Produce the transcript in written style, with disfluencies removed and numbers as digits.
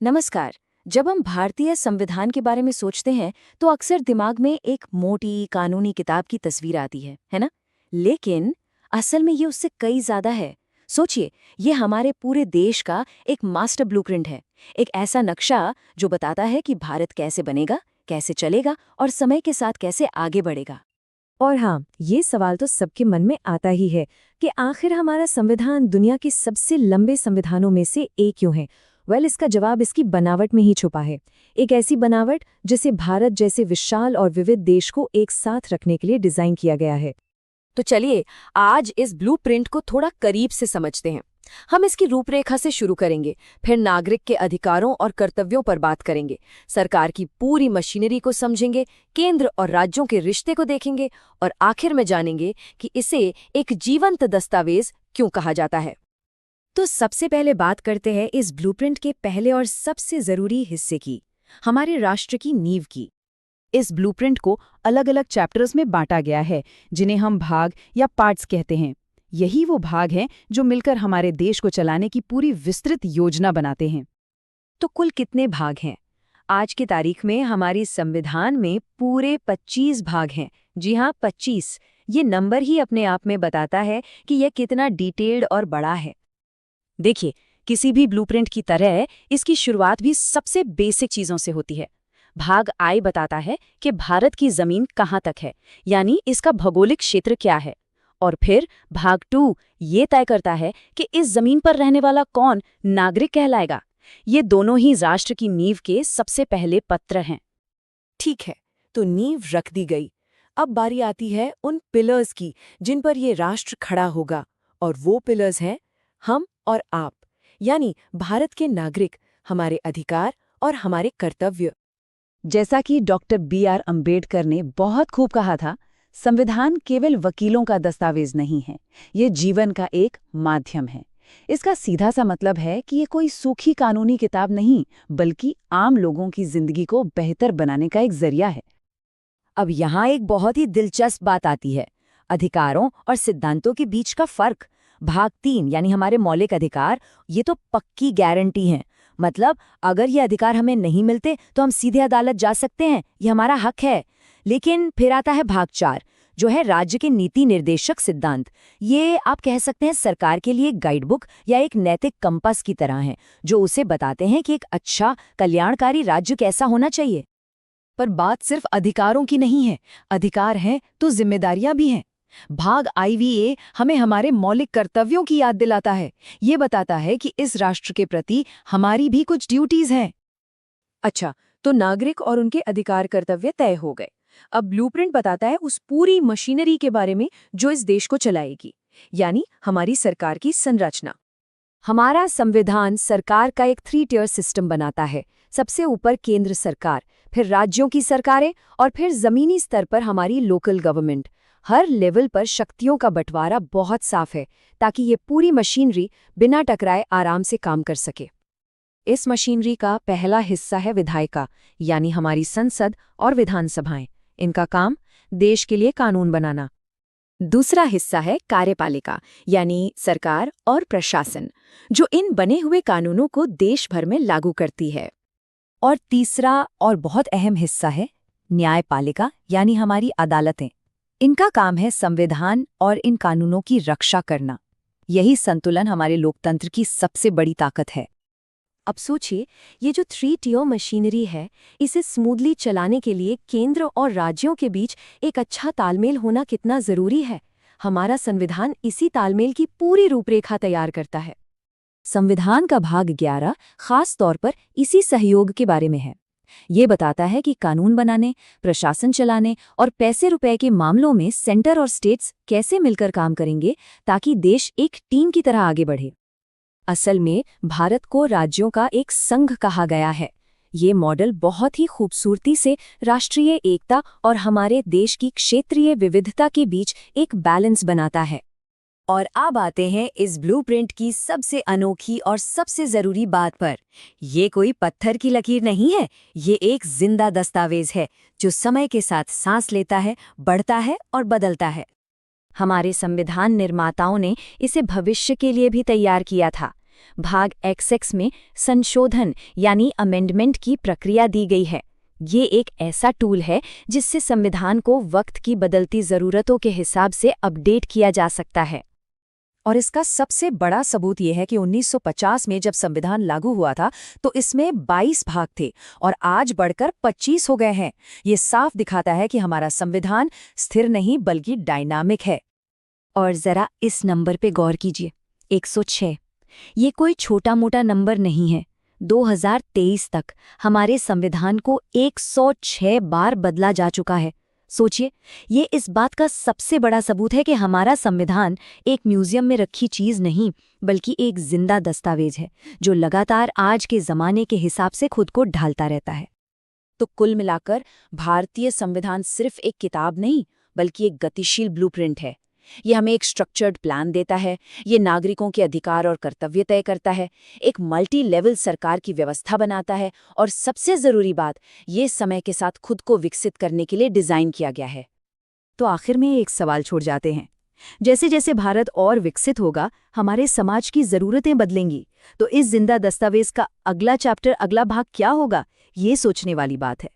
नमस्कार। जब हम भारतीय संविधान के बारे में सोचते हैं तो अक्सर दिमाग में एक मोटी कानूनी किताब की तस्वीर आती है ना? लेकिन असल में ये उससे कई ज्यादा है। सोचिए, ये हमारे पूरे देश का एक मास्टर ब्लूप्रिंट है। एक ऐसा नक्शा जो बताता है कि भारत कैसे बनेगा, कैसे चलेगा और समय के साथ कैसे आगे बढ़ेगा। और हाँ, ये सवाल तो सबके मन में आता ही है कि आखिर हमारा संविधान दुनिया के सबसे लंबे संविधानों में से एक क्यों है। इसका जवाब इसकी बनावट में ही छुपा है। एक ऐसी बनावट जिसे भारत जैसे विशाल और विविध देश को एक साथ रखने के लिए डिजाइन किया गया है। तो चलिए आज इस ब्लूप्रिंट को थोड़ा करीब से समझते हैं। हम इसकी रूपरेखा से शुरू करेंगे, फिर नागरिक के अधिकारों और कर्तव्यों पर बात करेंगे, सरकार की पूरी मशीनरी को समझेंगे, केंद्र और राज्यों के रिश्ते को देखेंगे और आखिर में जानेंगे कि इसे एक जीवंत दस्तावेज क्यों कहा जाता है। तो सबसे पहले बात करते हैं इस ब्लूप्रिंट के पहले और सबसे जरूरी हिस्से की, हमारे राष्ट्र की नींव की। इस ब्लूप्रिंट को अलग अलग चैप्टर्स में बांटा गया है, जिन्हें हम भाग या पार्ट्स कहते हैं। यही वो भाग हैं जो मिलकर हमारे देश को चलाने की पूरी विस्तृत योजना बनाते हैं। तो कुल कितने भाग हैं? आज की तारीख में हमारी संविधान में पूरे 25 भाग हैं। जी हाँ, 25। ये नंबर ही अपने आप में बताता है कि यह कितना डिटेल्ड और बड़ा है। देखिए, किसी भी ब्लूप्रिंट की तरह इसकी शुरुआत भी सबसे बेसिक चीजों से होती है। भाग आई बताता है कि भारत की जमीन कहाँ तक है, यानी इसका भौगोलिक क्षेत्र क्या है। और फिर भाग 2 ये तय करता है कि इस जमीन पर रहने वाला कौन नागरिक कहलाएगा। ये दोनों ही राष्ट्र की नींव के सबसे पहले पत्र हैं। ठीक है, तो नींव रख दी गई। अब बारी आती है उन पिलर्स की जिन पर ये राष्ट्र खड़ा होगा, और वो पिलर्स हैं हम और आप, यानी भारत के नागरिक, हमारे अधिकार और हमारे कर्तव्य। जैसा कि डॉक्टर B.R. अम्बेडकर ने बहुत खूब कहा था, संविधान केवल वकीलों का दस्तावेज नहीं है, ये जीवन का एक माध्यम है। इसका सीधा सा मतलब है कि ये कोई सूखी कानूनी किताब नहीं, बल्कि आम लोगों की जिंदगी को बेहतर बनाने का एक जरिया है। अब यहाँ एक बहुत ही दिलचस्प बात आती है, अधिकारों और सिद्धांतों के बीच का फर्क। भाग 3 यानी हमारे मौलिक अधिकार, ये तो पक्की गारंटी हैं। मतलब अगर ये अधिकार हमें नहीं मिलते तो हम सीधे अदालत जा सकते हैं, ये हमारा हक है। लेकिन फिर आता है भाग 4, जो है राज्य के नीति निर्देशक सिद्धांत। ये आप कह सकते हैं सरकार के लिए एक गाइडबुक या एक नैतिक कंपास की तरह है, जो उसे बताते हैं कि एक अच्छा कल्याणकारी राज्य कैसा होना चाहिए। पर बात सिर्फ अधिकारों की नहीं है, अधिकार हैं तो जिम्मेदारियां भी हैं। भाग IVA हमें हमारे मौलिक कर्तव्यों की याद दिलाता है। ये बताता है कि इस राष्ट्र के प्रति हमारी भी कुछ ड्यूटीज हैं। अच्छा, तो नागरिक और उनके अधिकार कर्तव्य तय हो गए। अब ब्लूप्रिंट बताता है उस पूरी मशीनरी के बारे में जो इस देश को चलाएगी, यानी हमारी सरकार की संरचना। हमारा संविधान सरकार का एक 3 टियर सिस्टम बनाता है। सबसे ऊपर केंद्र सरकार, फिर राज्यों की सरकारें और फिर जमीनी स्तर पर हमारी लोकल गवर्नमेंट। हर लेवल पर शक्तियों का बंटवारा बहुत साफ है, ताकि ये पूरी मशीनरी बिना टकराए आराम से काम कर सके। इस मशीनरी का पहला हिस्सा है विधायिका, यानी हमारी संसद और विधानसभाएं। इनका काम देश के लिए कानून बनाना। दूसरा हिस्सा है कार्यपालिका, यानी सरकार और प्रशासन, जो इन बने हुए कानूनों को देश भर में लागू करती है। और तीसरा और बहुत अहम हिस्सा है न्यायपालिका, यानी हमारी अदालतें। इनका काम है संविधान और इन कानूनों की रक्षा करना। यही संतुलन हमारे लोकतंत्र की सबसे बड़ी ताकत है। अब सोचिए, ये जो 3 टियर मशीनरी है, इसे स्मूथली चलाने के लिए केंद्र और राज्यों के बीच एक अच्छा तालमेल होना कितना जरूरी है। हमारा संविधान इसी तालमेल की पूरी रूपरेखा तैयार करता है। संविधान का भाग 11 खास तौर पर इसी सहयोग के बारे में है। ये बताता है कि कानून बनाने, प्रशासन चलाने और पैसे रुपए के मामलों में सेंटर और स्टेट्स कैसे मिलकर काम करेंगे, ताकि देश एक टीम की तरह आगे बढ़े। असल में भारत को राज्यों का एक संघ कहा गया है। ये मॉडल बहुत ही खूबसूरती से राष्ट्रीय एकता और हमारे देश की क्षेत्रीय विविधता के बीच एक बैलेंस बनाता है। और अब आते हैं इस ब्लूप्रिंट की सबसे अनोखी और सबसे जरूरी बात पर। ये कोई पत्थर की लकीर नहीं है, ये एक जिंदा दस्तावेज है जो समय के साथ सांस लेता है, बढ़ता है और बदलता है। हमारे संविधान निर्माताओं ने इसे भविष्य के लिए भी तैयार किया था। भाग XX में संशोधन यानी अमेंडमेंट की प्रक्रिया दी गई है। ये एक ऐसा टूल है जिससे संविधान को वक्त की बदलती ज़रूरतों के हिसाब से अपडेट किया जा सकता है। और इसका सबसे बड़ा सबूत ये है कि 1950 में जब संविधान लागू हुआ था तो इसमें 22 भाग थे और आज बढ़कर 25 हो गए हैं। ये साफ दिखाता है कि हमारा संविधान स्थिर नहीं बल्कि डायनामिक है। और जरा इस नंबर पे गौर कीजिए, 106। ये कोई छोटा मोटा नंबर नहीं है। 2023 तक हमारे संविधान को 106 बार बदला जा चुका है। सोचिए, ये इस बात का सबसे बड़ा सबूत है कि हमारा संविधान एक म्यूजियम में रखी चीज नहीं बल्कि एक जिंदा दस्तावेज है जो लगातार आज के जमाने के हिसाब से खुद को ढालता रहता है। तो कुल मिलाकर भारतीय संविधान सिर्फ एक किताब नहीं बल्कि एक गतिशील ब्लूप्रिंट है। ये हमें एक स्ट्रक्चर्ड प्लान देता है, ये नागरिकों के अधिकार और कर्तव्य तय करता है, एक मल्टी लेवल सरकार की व्यवस्था बनाता है और सबसे ज़रूरी बात, ये समय के साथ खुद को विकसित करने के लिए डिज़ाइन किया गया है। तो आखिर में एक सवाल छोड़ जाते हैं, जैसे जैसे भारत और विकसित होगा हमारे समाज की ज़रूरतें बदलेंगी, तो इस जिंदा दस्तावेज का अगला चैप्टर, अगला भाग क्या होगा, ये सोचने वाली बात है।